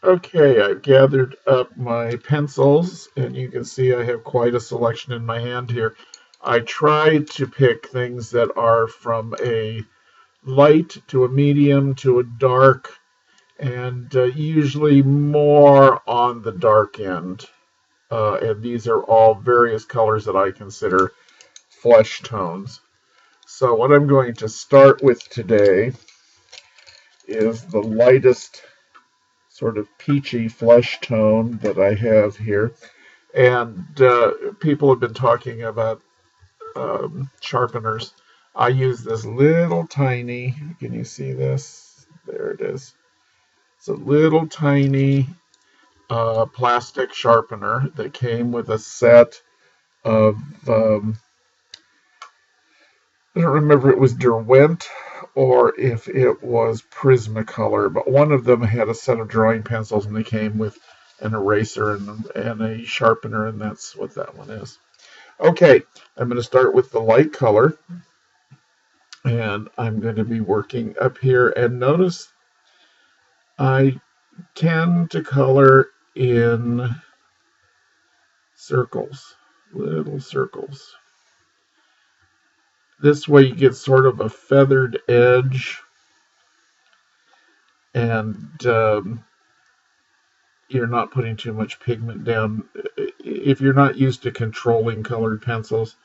Okay, I've gathered up my pencils, and you can see I have quite a selection in my hand here. I try to pick things that are from a light to a medium to a dark, and usually more on the dark end. And these are all various colors that I consider flesh tones. So what I'm going to start with today is the lightest sort of peachy flesh tone that I have here. And people have been talking about sharpeners. I use this little tiny, can you see this? There it is. It's a little tiny plastic sharpener that came with a set of, I don't remember if it was Derwent or if it was Prismacolor, but one of them had a set of drawing pencils and they came with an eraser and a sharpener, and that's what that one is. Okay, I'm going to start with the light color, and I'm going to be working up here. And notice I tend to color in circles, little circles. This way you get sort of a feathered edge, and you're not putting too much pigment down. If you're not used to controlling colored pencils,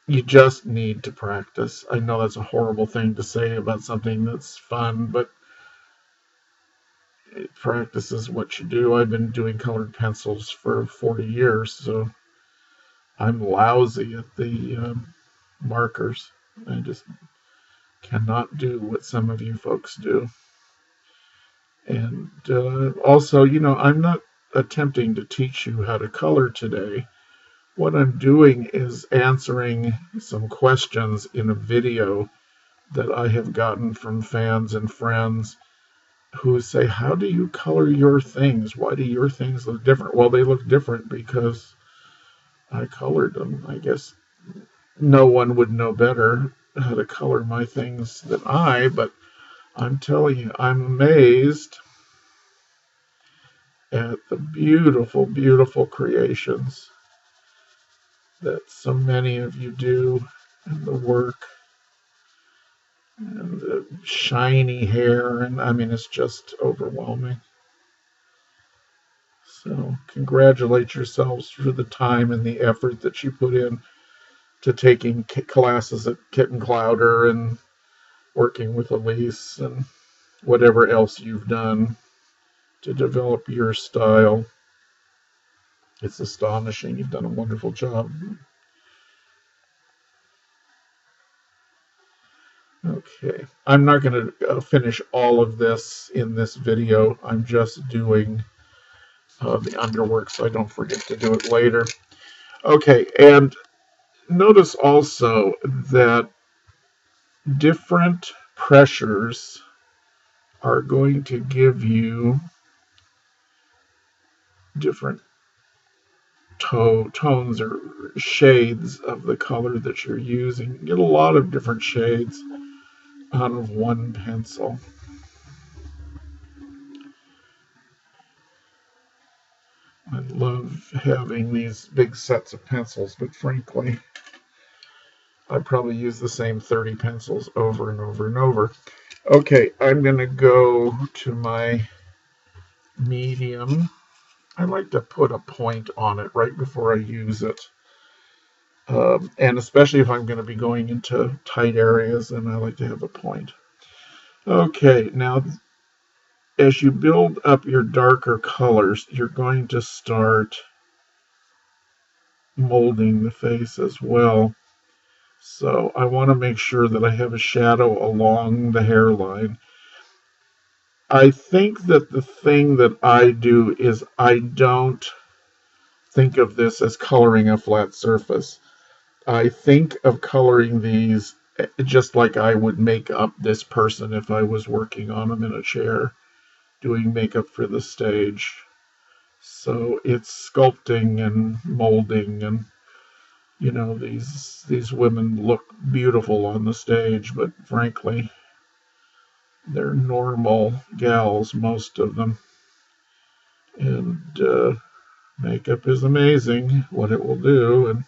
you just need to practice. I know that's a horrible thing to say about something that's fun, but practice is what you do. I've been doing colored pencils for 40 years, so I'm lousy at the markers. I just cannot do what some of you folks do. And also, I'm not attempting to teach you how to color today. What I'm doing is answering some questions in a video that I have gotten from fans and friends who say, how do you color your things? Why do your things look different? Well, they look different because I colored them. I guess no one would know better how to color my things than I, but I'm telling you, I'm amazed at the beautiful, beautiful creations that so many of you do, and the work and the shiny hair, and I mean, it's just overwhelming. So congratulate yourselves for the time and the effort that you put in to taking classes at Kitten Clowder and working with Elise and whatever else you've done to develop your style. It's astonishing. You've done a wonderful job. Okay, I'm not going to finish all of this in this video. I'm just doing the underwork so I don't forget to do it later. Okay, and notice also that different pressures are going to give you different tones or shades of the color that you're using. You get a lot of different shades out of one pencil. I love having these big sets of pencils, but frankly, I probably use the same 30 pencils over and over and over. Okay, I'm going to go to my medium. I like to put a point on it right before I use it. And especially if I'm going to be going into tight areas, then I like to have a point. Okay, now as you build up your darker colors, you're going to start molding the face as well. So I want to make sure that I have a shadow along the hairline. I think that the thing that I do is I don't think of this as coloring a flat surface. I think of coloring these just like I would make up this person if I was working on them in a chair, doing makeup for the stage. So it's sculpting and molding, and these women look beautiful on the stage, but frankly, they're normal gals, most of them. And makeup is amazing what it will do. And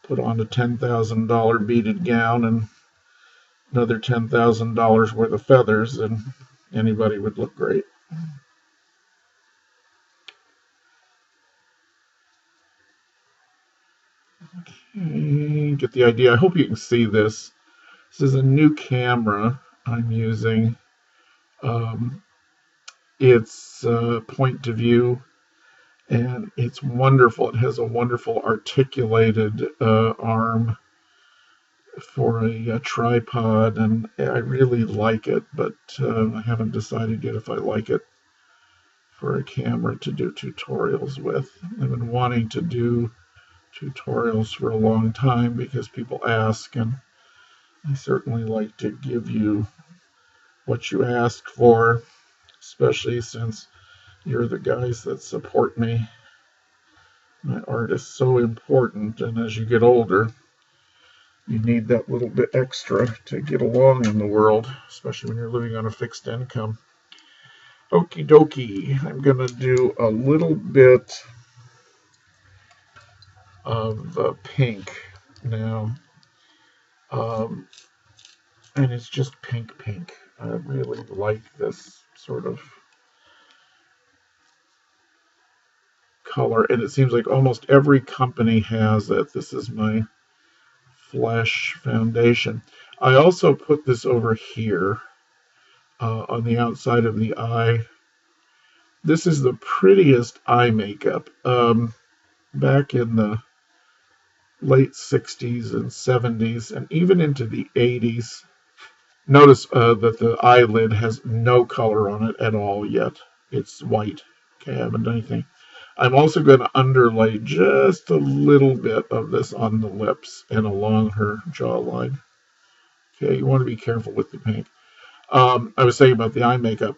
put on a $10,000 beaded gown and another $10,000 worth of feathers, and anybody would look great. Okay, get the idea. I hope you can see this. This is a new camera I'm using. It's point to view, and it's wonderful. It has a wonderful articulated arm for a tripod, and I really like it, but I haven't decided yet if I like it for a camera to do tutorials with. I've been wanting to do tutorials for a long time because people ask, and I certainly like to give you what you ask for, especially since you're the guys that support me. My art is so important, and as you get older, you need that little bit extra to get along in the world, especially when you're living on a fixed income. Okie dokie, I'm going to do a little bit of pink now. And it's just pink. I really like this sort of color, and it seems like almost every company has it. This is my Flesh foundation. I also put this over here on the outside of the eye. This is the prettiest eye makeup. Back in the late 60s and 70s, and even into the 80s, notice that the eyelid has no color on it at all yet. It's white. Okay, I haven't done anything. I'm also going to underlay just a little bit of this on the lips and along her jawline. Okay, you want to be careful with the pink. I was saying about the eye makeup.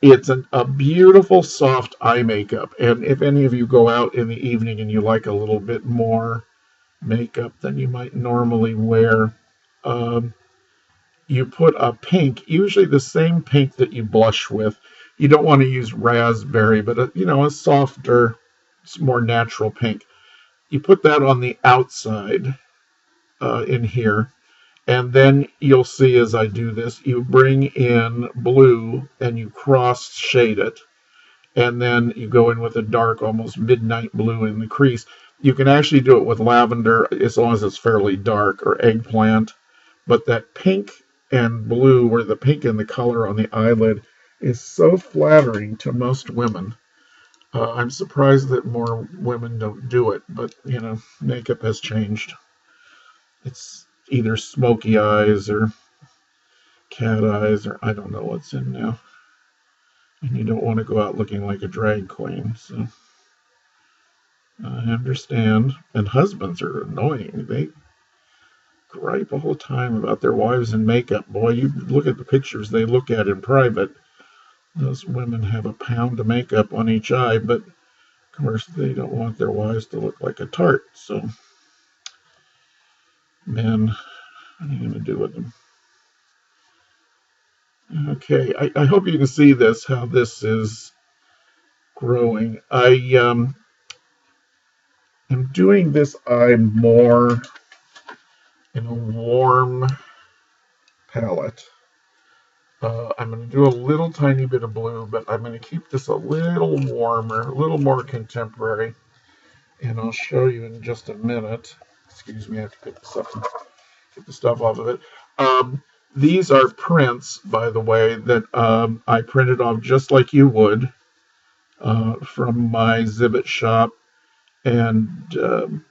It's a beautiful, soft eye makeup. And if any of you go out in the evening and you like a little bit more makeup than you might normally wear, you put a pink, usually the same pink that you blush with. You don't want to use raspberry, but a softer, more natural pink. You put that on the outside in here, and then you'll see as I do this, you bring in blue and you cross shade it, and then you go in with a dark, almost midnight blue in the crease. You can actually do it with lavender as long as it's fairly dark, or eggplant, but that pink and blue, where the pink and the color on the eyelid, is so flattering to most women. I'm surprised that more women don't do it, but makeup has changed. It's either smoky eyes or cat eyes, or I don't know what's in now. And you don't want to go out looking like a drag queen, so I understand. And husbands are annoying. They gripe all the time about their wives in makeup. Boy, you look at the pictures they look at in private. Those women have a pound of makeup on each eye, but of course they don't want their wives to look like a tart. So, men, what are you going to do with them? Okay, I hope you can see this, how this is growing. I am doing this eye more in a warm palette. I'm going to do a little tiny bit of blue, but I'm going to keep this a little warmer, a little more contemporary, and I'll show you in just a minute. Excuse me, I have to pick this up and get the stuff off of it. These are prints, by the way, that I printed off just like you would from my Zibbet shop, and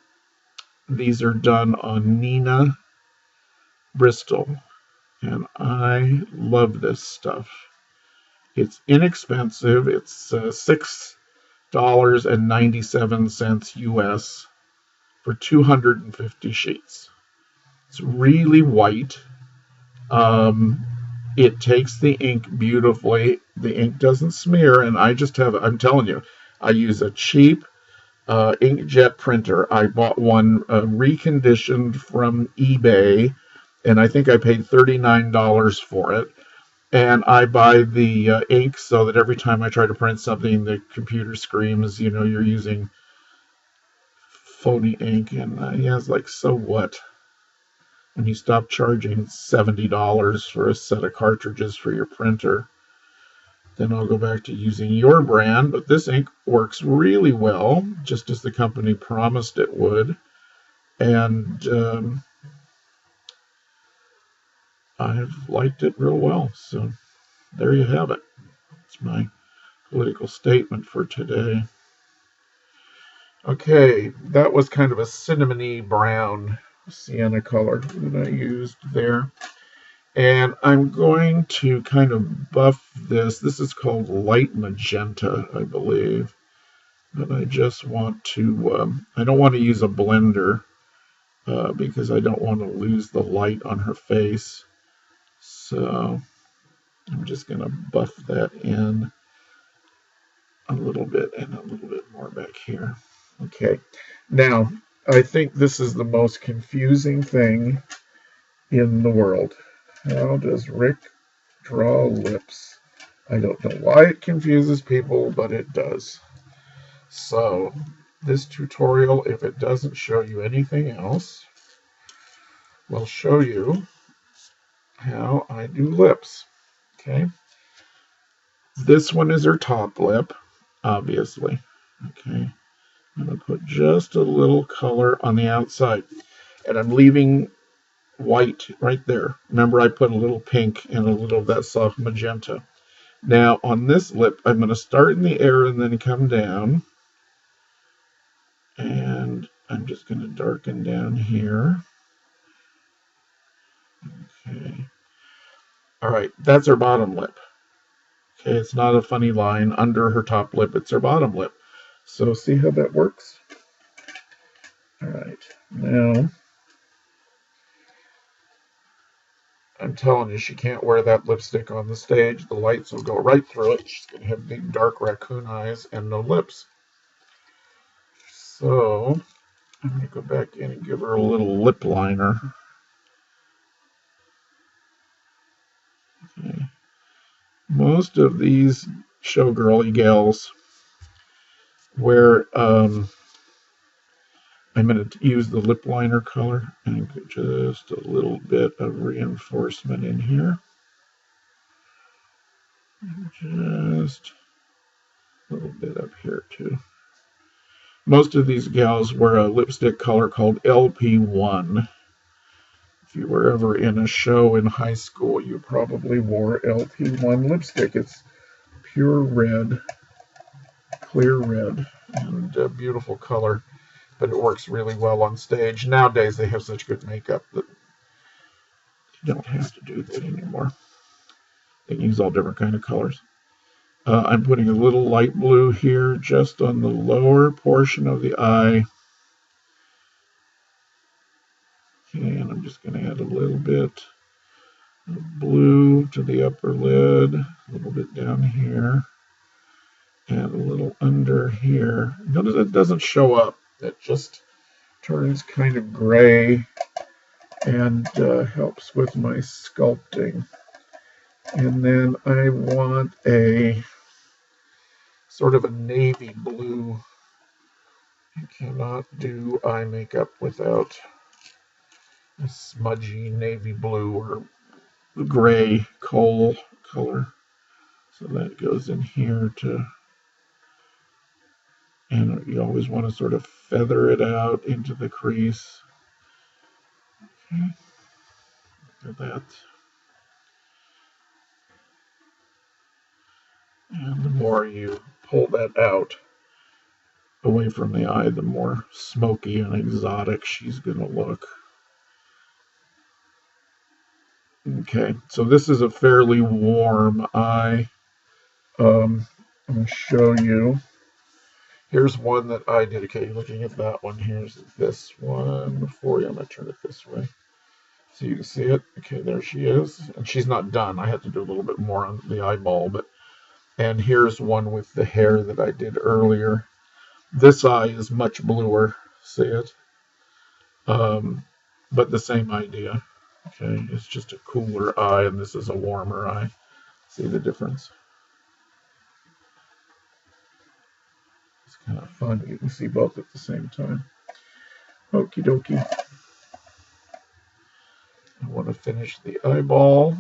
these are done on Nina Bristol. And I love this stuff. It's inexpensive. It's $6.97 US for 250 sheets. It's really white. It takes the ink beautifully. The ink doesn't smear, and I'm telling you, I use a cheap inkjet printer. I bought one reconditioned from eBay, and I think I paid $39 for it. And I buy the ink so that every time I try to print something, the computer screams, you're using phony ink. And yeah, it's like, so what? When you stop charging $70 for a set of cartridges for your printer, then I'll go back to using your brand. But this ink works really well, just as the company promised it would. And I've liked it real well. So there you have it. It's my political statement for today. Okay, that was kind of a cinnamony brown sienna color that I used there. And I'm going to kind of buff this. This is called light magenta, I believe. But I just want to, I don't want to use a blender because I don't want to lose the light on her face. So I'm just going to buff that in a little bit and a little bit more back here. Okay, now I think this is the most confusing thing in the world. How does Rick draw lips? I don't know why it confuses people, but it does. So this tutorial, if it doesn't show you anything else, will show you how I do lips. Okay, this one is her top lip, obviously. Okay, I'm going to put just a little color on the outside, and I'm leaving white right there. Remember, I put a little pink and a little of that soft magenta. Now on this lip, I'm going to start in the air and then come down. And I'm just going to darken down here. Okay. All right, that's her bottom lip. Okay, it's not a funny line under her top lip. It's her bottom lip. So see how that works? All right, now I'm telling you, she can't wear that lipstick on the stage. The lights will go right through it. She's going to have big, dark raccoon eyes and no lips. So I'm going to go back in and give her a little lip liner. Okay. Most of these showgirly gals where I'm going to use the lip liner color and just a little bit of reinforcement in here. Just a little bit up here too. Most of these gals wear a lipstick color called LP1. If you were ever in a show in high school, you probably wore LP1 lipstick. It's pure red, clear red, and a beautiful color. But it works really well on stage. Nowadays, they have such good makeup that you don't have to do that anymore. They can use all different kind of colors. I'm putting a little light blue here just on the lower portion of the eye. Okay, and I'm just going to add a little bit of blue to the upper lid, a little bit down here, and a little under here. Notice it doesn't show up. It just turns kind of gray and helps with my sculpting. And then I want a sort of a navy blue. You cannot do eye makeup without a smudgy navy blue or gray coal color. So that goes in here too. And you always want to sort of feather it out into the crease. Okay, look at that. And the more you pull that out away from the eye, the more smoky and exotic she's going to look. Okay, so this is a fairly warm eye. I'm going to show you. Here's one that I did. Okay, you're looking at that one. Here's this one for you. I'm going to turn it this way so you can see it. Okay, there she is. And she's not done. I had to do a little bit more on the eyeball. And here's one with the hair that I did earlier. This eye is much bluer. See it? But the same idea. Okay, it's just a cooler eye, and this is a warmer eye. See the difference? It's kind of fun. You can see both at the same time. Okie dokie. I want to finish the eyeball.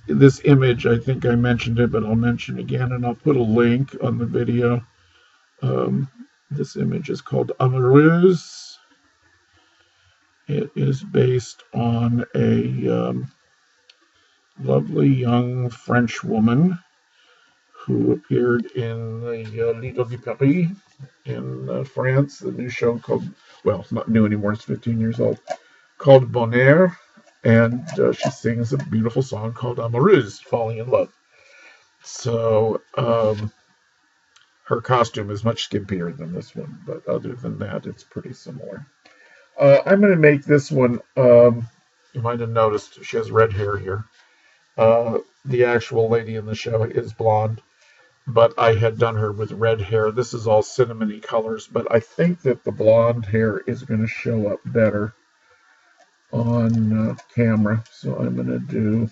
This image, I think I mentioned it, but I'll mention again, and I'll put a link on the video. This image is called Amoureuse. It is based on a lovely young French woman who appeared in the Lido di Paris in France, the new show called, well, it's not new anymore, it's 15 years old, called Bonheur, and she sings a beautiful song called Amoureuse, Falling in Love. So her costume is much skimpier than this one, but other than that, it's pretty similar. I'm going to make this one, you might have noticed she has red hair here. The actual lady in the show is blonde, but I had done her with red hair. This is all cinnamony colors, but I think that the blonde hair is going to show up better on camera, so I'm going to do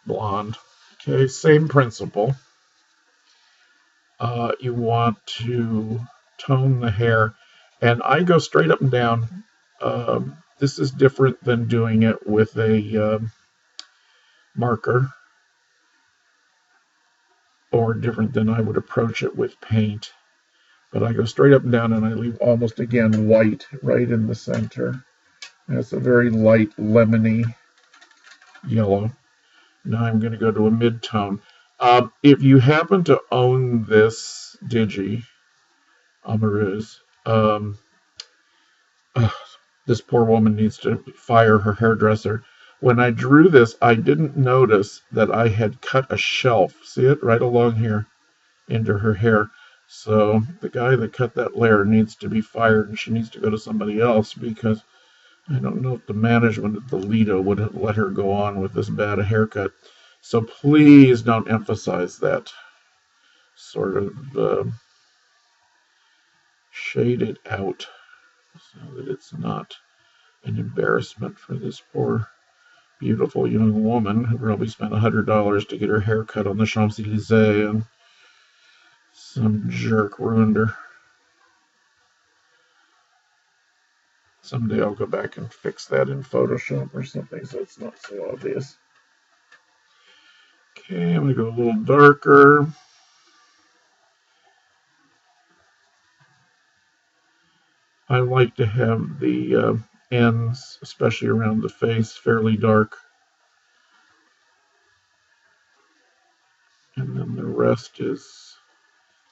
blonde. Okay, same principle. You want to tone the hair, and I go straight up and down. This is different than doing it with a marker, or different than I would approach it with paint. But I go straight up and down, and I leave almost, again, white right in the center. That's a very light lemony yellow. Now I'm going to go to a mid-tone. If you happen to own this Digi, Amoureuse, this poor woman needs to fire her hairdresser. When I drew this, I didn't notice that I had cut a shelf. See it? Right along here into her hair. So the guy that cut that layer needs to be fired, and she needs to go to somebody else, because I don't know if the management at the Lido would have let her go on with this bad a haircut. So please don't emphasize that. Sort of shade it out so that it's not an embarrassment for this poor, beautiful young woman who probably spent $100 to get her hair cut on the Champs-Elysees, and some jerk ruined her. Someday I'll go back and fix that in Photoshop or something so it's not so obvious. Okay, I'm going to go a little darker. I like to have the ends, especially around the face, fairly dark. And then the rest is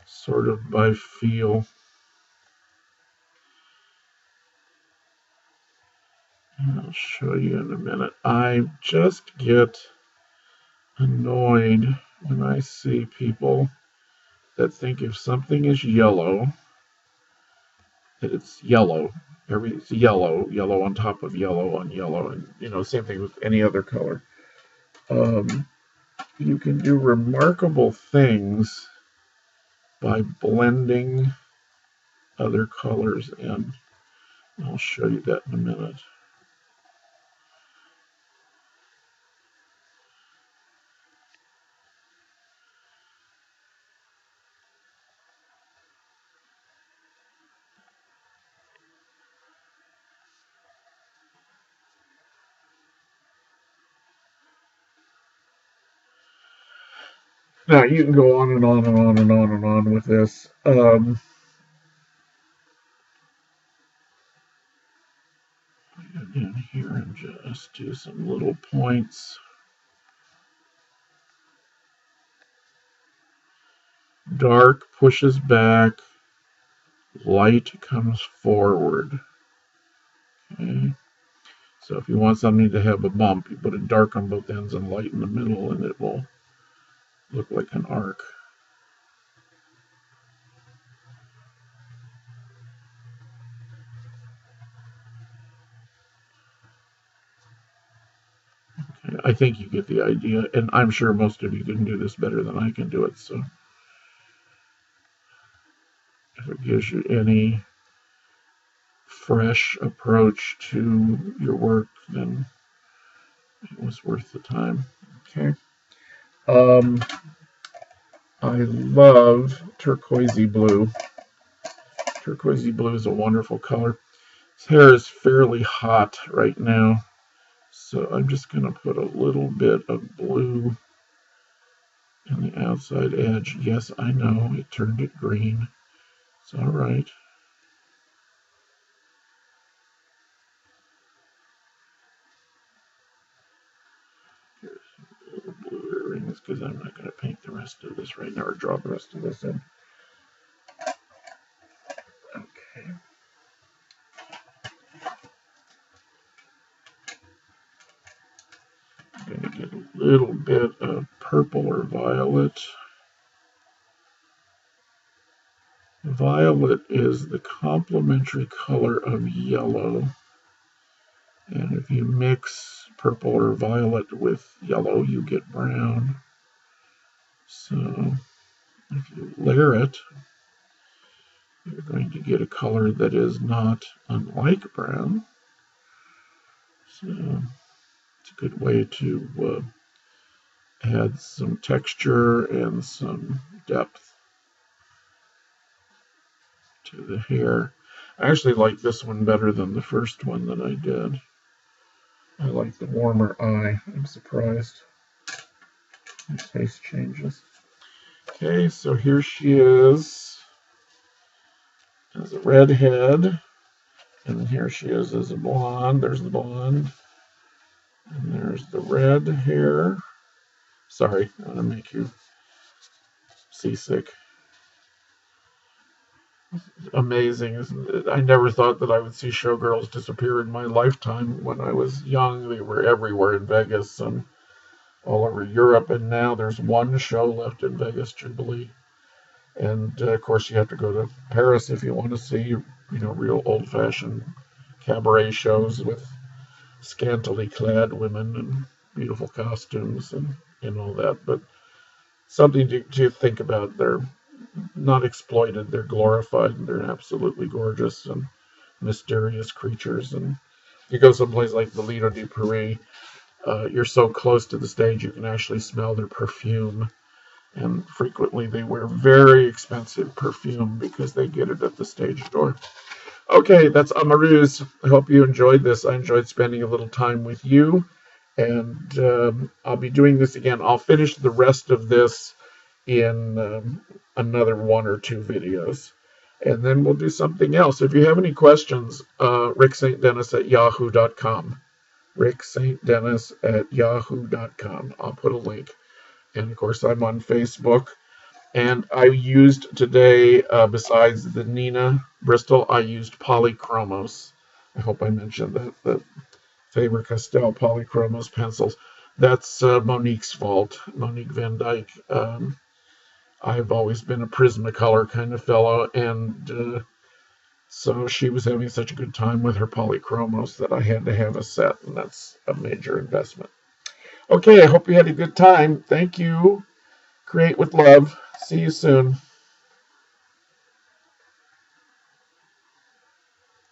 sort of by feel. And I'll show you in a minute. I just get annoyed when I see people that think if something is yellow, that it's yellow. It's yellow, yellow on top of yellow on yellow, and same thing with any other color. You can do remarkable things by blending other colors in. I'll show you that in a minute. Now you can go on and on and on and on and on with this. In here and just do some little points. Dark pushes back, light comes forward. Okay. So if you want something to have a bump, you put it dark on both ends and light in the middle, and it will look like an arc. Okay, I think you get the idea, and I'm sure most of you can do this better than I can do it, so if it gives you any fresh approach to your work, then it was worth the time. Okay. I love turquoisey blue. Turquoisey blue is a wonderful color. His hair is fairly hot right now, so I'm just going to put a little bit of blue in the outside edge. Yes, I know, it turned it green. It's all right. Here's a little blue earrings because I'm not going to paint the rest of this right now or draw the rest of this in. Okay. I'm going to get a little bit of purple or violet. Violet is the complementary color of yellow. And if you mix purple or violet with yellow, you get brown. So if you layer it, you're going to get a color that is not unlike brown. So it's a good way to add some texture and some depth to the hair. I actually like this one better than the first one that I did. I like the warmer eye. I'm surprised. My taste changes. Okay, so here she is as a redhead, and then here she is as a blonde. There's the blonde, and there's the red hair. Sorry, I want to make you seasick. Amazing, isn't it? I never thought that I would see showgirls disappear in my lifetime. When I was young, they were everywhere in Vegas and all over Europe, and now there's one show left in Vegas, Jubilee. And of course, you have to go to Paris if you want to see, real old-fashioned cabaret shows with scantily clad women and beautiful costumes and all that. But something to think about. They're not exploited; they're glorified, and they're absolutely gorgeous and mysterious creatures. And if you go someplace like the Lido di Paris, you're so close to the stage you can actually smell their perfume. And frequently they wear very expensive perfume because they get it at the stage door. Okay, that's Amareuse. I hope you enjoyed this. I enjoyed spending a little time with you. And I'll be doing this again. I'll finish the rest of this in another 1 or 2 videos. And then we'll do something else. If you have any questions, rickstdennis@yahoo.com. rickstdennis@yahoo.com. I'll put a link. And of course, I'm on Facebook. And I used today, besides the Nina Bristol, I used Polychromos. I hope I mentioned that. The Faber-Castell Polychromos pencils. That's Monique's fault, Monique Van Dyke. I've always been a Prismacolor kind of fellow, and so she was having such a good time with her Polychromos that I had to have a set, and that's a major investment. Okay, I hope you had a good time. Thank you. Create with love. See you soon.